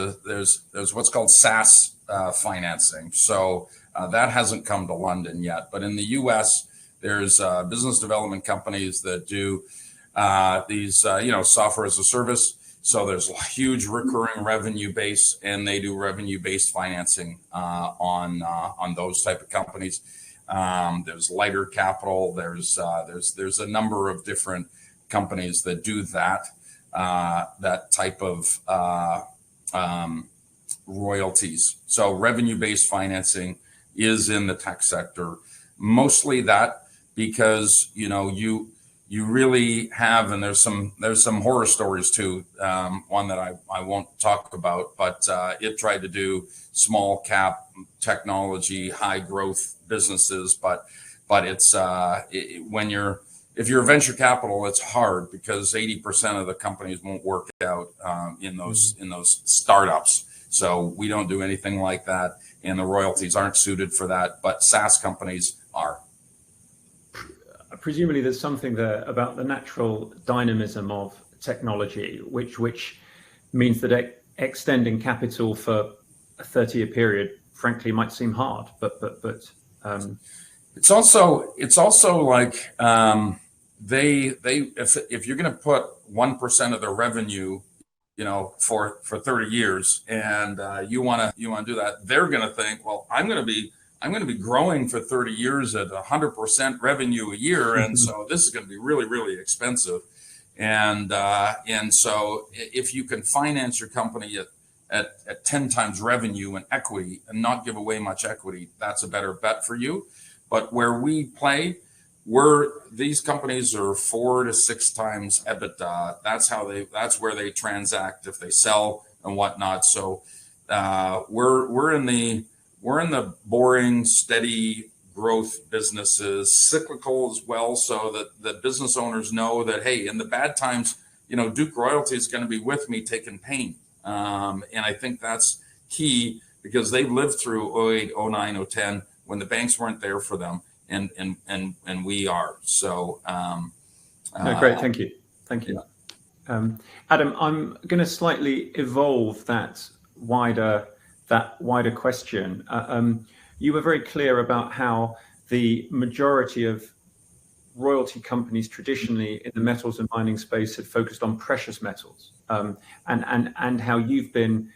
what's called SaaS financing. So that hasn't come to London yet, but in the U.S. there's business development companies that do these software as a service. So there's a huge recurring revenue base, and they do revenue-based financing on those type of companies. There's lighter capital. There's a number of different companies that do that type of royalties. So revenue-based financing is in the tech sector, mostly that because you really have, and there's some horror stories too. One that I won't talk about, but it tried to do small cap technology, high growth businesses, but it's if you're venture capital, it's hard because 80% of the companies won't work out in those startups. So we don't do anything like that, and the royalties aren't suited for that. But SaaS companies are. Presumably there's something there about the natural dynamism of technology, which means that extending capital for a 30-year period, frankly, might seem hard. But it's also like if you're going to put 1% of their revenue, for 30 years, and you want to do that, they're going to think, well, I'm going to be growing for 30 years at 100% revenue a year. And so this is going to be really, really expensive. And so if you can finance your company at 10 times revenue and equity and not give away much equity, that's a better bet for you. But where we play, these companies are 4 to 6 times EBITDA. That's where they transact if they sell and whatnot. So we're in the boring, steady growth businesses, cyclical as well, so that the business owners know that, hey, in the bad times, Duke Royalty is going to be with me taking pain. And I think that's key because they've lived through 08, 09, 010 when the banks weren't there for them, and we are. So great, thank you. Adam, I'm going to slightly evolve that wider question. You were very clear about how the majority of royalty companies traditionally in the metals and mining space had focused on precious metals, and how you've been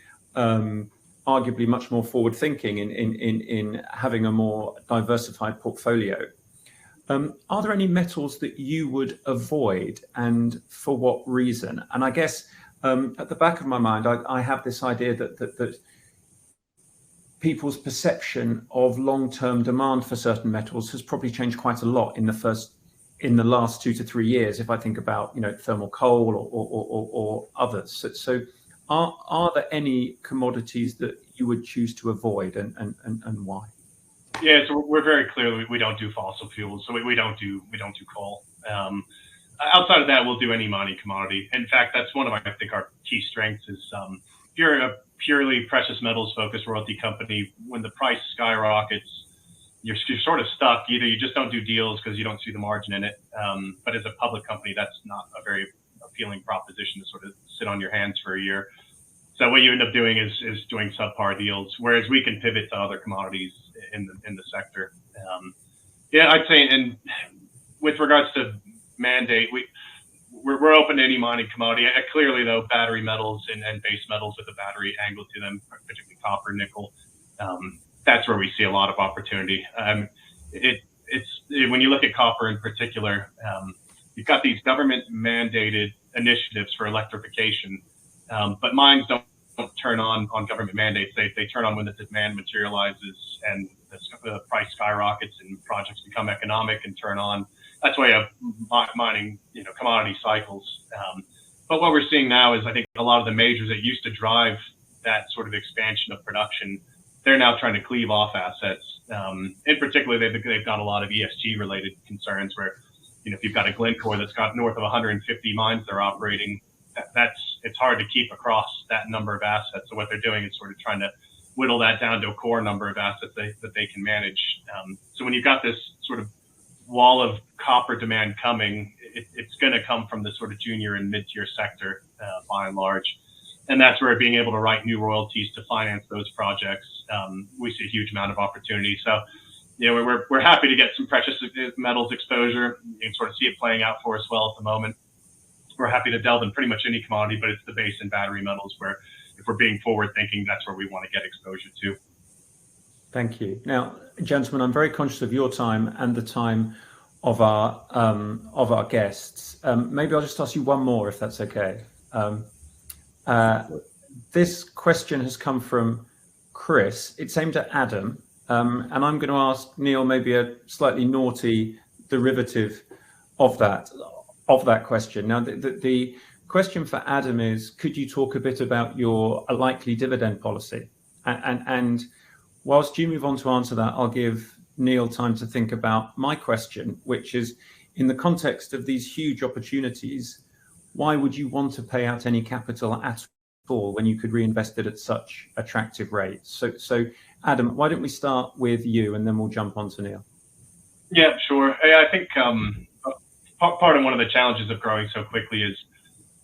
arguably much more forward thinking in having a more diversified portfolio. Are there any metals that you would avoid, and for what reason? And I guess at the back of my mind, I have this idea that people's perception of long-term demand for certain metals has probably changed quite a lot in the last 2 to 3 years. If I think about thermal coal or others, so are there any commodities that you would choose to avoid, and why? Yeah, so we're very clear we don't do fossil fuels, so we don't do coal. Outside of that, we'll do any mining commodity. In fact, that's one of I think our key strengths is if you're a purely precious metals focused royalty company, when the price skyrockets, you're sort of stuck. Either you just don't do deals because you don't see the margin in it. But as a public company, that's not a very appealing proposition to sort of sit on your hands for a year. So what you end up doing is doing subpar deals, whereas we can pivot to other commodities in the sector. Yeah, I'd say, and with regards to mandate, we're open to any mining commodity. Clearly, though, battery metals and base metals with a battery angle to them, particularly copper, nickel, that's where we see a lot of opportunity. It's when you look at copper in particular, you've got these government mandated initiatives for electrification, but mines don't turn on government mandates. They turn on when the demand materializes and the price skyrockets and projects become economic and turn on. That's why you have mining, commodity cycles. But what we're seeing now is I think a lot of the majors that used to drive that sort of expansion of production, they're now trying to cleave off assets. In particular, they've got a lot of ESG related concerns where, if you've got a Glencore that's got north of 150 mines they're operating, it's hard to keep across that number of assets. So what they're doing is sort of trying to whittle that down to a core number of assets that they can manage. So when you've got this sort of wall of copper demand coming, it's going to come from the sort of junior and mid-tier sector by and large. And that's where being able to write new royalties to finance those projects, we see a huge amount of opportunity. So, we're happy to get some precious metals exposure. You can sort of see it playing out for us well at the moment. We're happy to delve in pretty much any commodity, but it's the base and battery metals where, if we're being forward thinking, that's where we want to get exposure to. Thank you. Now, gentlemen, I'm very conscious of your time and the time of our guests. Maybe I'll just ask you one more, if that's okay. This question has come from Chris. It's aimed at Adam, and I'm going to ask Neil maybe a slightly naughty derivative of that question. Now, the question for Adam is: could you talk a bit about your likely dividend policy? And whilst you move on to answer that, I'll give Neil time to think about my question, which is, in the context of these huge opportunities, why would you want to pay out any capital at all when you could reinvest it at such attractive rates? So Adam, why don't we start with you, and then we'll jump on to Neil. Yeah, sure. I think part of one of the challenges of growing so quickly is,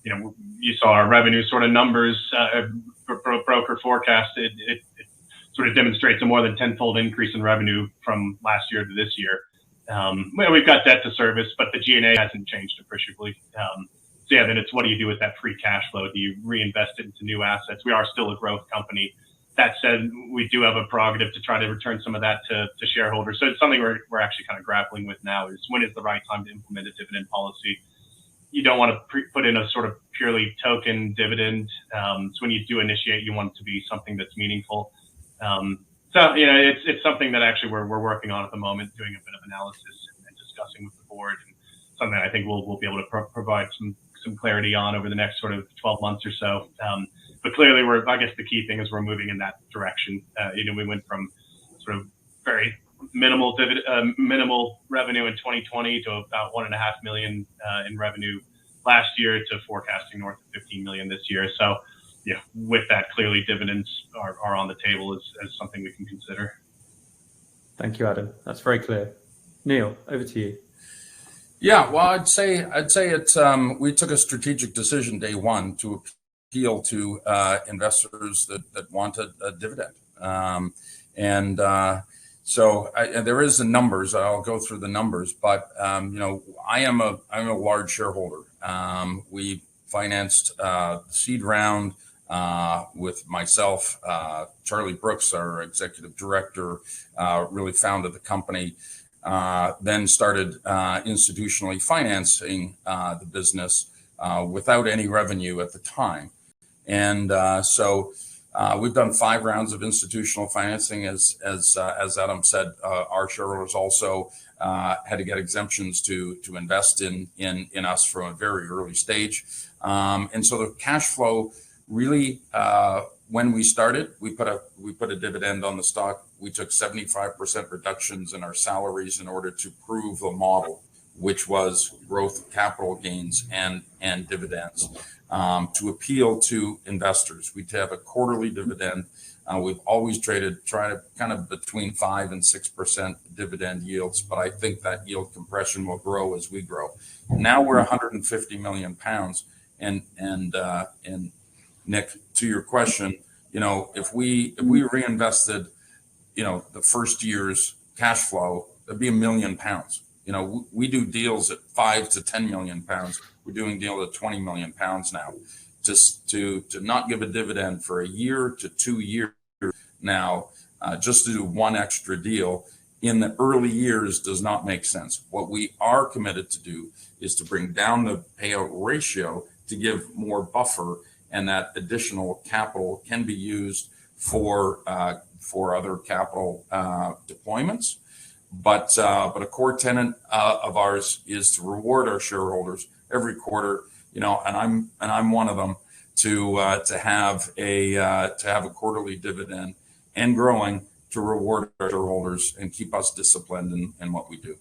you saw our revenue sort of numbers, broker forecasted. It sort of demonstrates a more than tenfold increase in revenue from last year to this year. We've got debt to service, but the G&A hasn't changed appreciably. So yeah, then it's what do you do with that free cash flow? Do you reinvest it into new assets? We are still a growth company. That said, we do have a prerogative to try to return some of that to shareholders. So it's something we're actually kind of grappling with now, is when is the right time to implement a dividend policy? You don't want to put in a sort of purely token dividend. So when you do initiate, you want it to be something that's meaningful. So, it's something that actually we're working on at the moment, doing a bit of analysis and discussing with the board, and something I think we'll be able to provide some clarity on over the next sort of 12 months or so. But clearly, I guess the key thing is we're moving in that direction. We went from sort of very minimal revenue in 2020 to about $1.5 million in revenue last year to forecasting north of 15 million this year. So, with that, clearly dividends are on the table as something we can consider. Thank you, Adam. That's very clear. Neil, over to you. Yeah, well, I'd say it's we took a strategic decision day one to appeal to investors that wanted a dividend, so there is the numbers. I'll go through the numbers, but I'm a large shareholder. We financed seed round with myself. Charlie Brooks, our executive director, really founded the company. Then started institutionally financing the business without any revenue at the time. And so we've done 5 rounds of institutional financing. As Adam said, our shareholders also had to get exemptions to invest in us from a very early stage. And so the cash flow really, when we started, we put a dividend on the stock. We took 75% reductions in our salaries in order to prove the model, which was growth, capital gains, and dividends, to appeal to investors. We'd have a quarterly dividend. We've always tried to kind of between 5 and 6% dividend yields, but I think that yield compression will grow as we grow. Now we're 150 million pounds, and Nick, to your question, if we reinvested, the first year's cash flow, that'd be £1 million. We do deals at 5 to 10 million pounds. We're doing deals at 20 million pounds now. Just to not give a dividend for a year to 2 years now, just to do one extra deal in the early years does not make sense. What we are committed to do is to bring down the payout ratio to give more buffer, and that additional capital can be used for other capital deployments. But a core tenet of ours is to reward our shareholders every quarter, and I'm one of them, to have a quarterly dividend and growing, to reward our shareholders and keep us disciplined in what we do.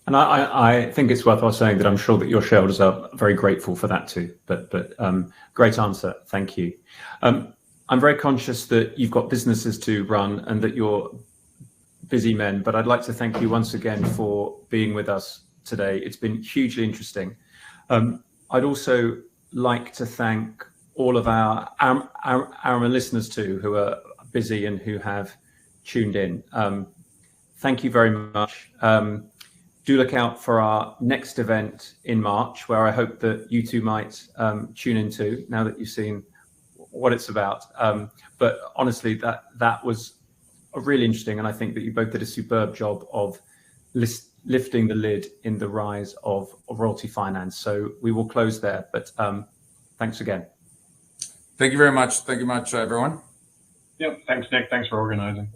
And I think it's worthwhile saying that I'm sure that your shareholders are very grateful for that too. But great answer, thank you. I'm very conscious that you've got businesses to run and that you're busy men, but I'd like to thank you once again for being with us today. It's been hugely interesting. I'd also like to thank all of our listeners too, who are busy and who have tuned in. Thank you very much. Do look out for our next event in March, where I hope that you two might tune into now that you've seen what it's about. But honestly, that was really interesting, and I think that you both did a superb job of lifting the lid in the rise of royalty finance. So we will close there, but thanks again. Thank you very much. Thank you much, everyone. Yep. Thanks, Nick. Thanks for organizing.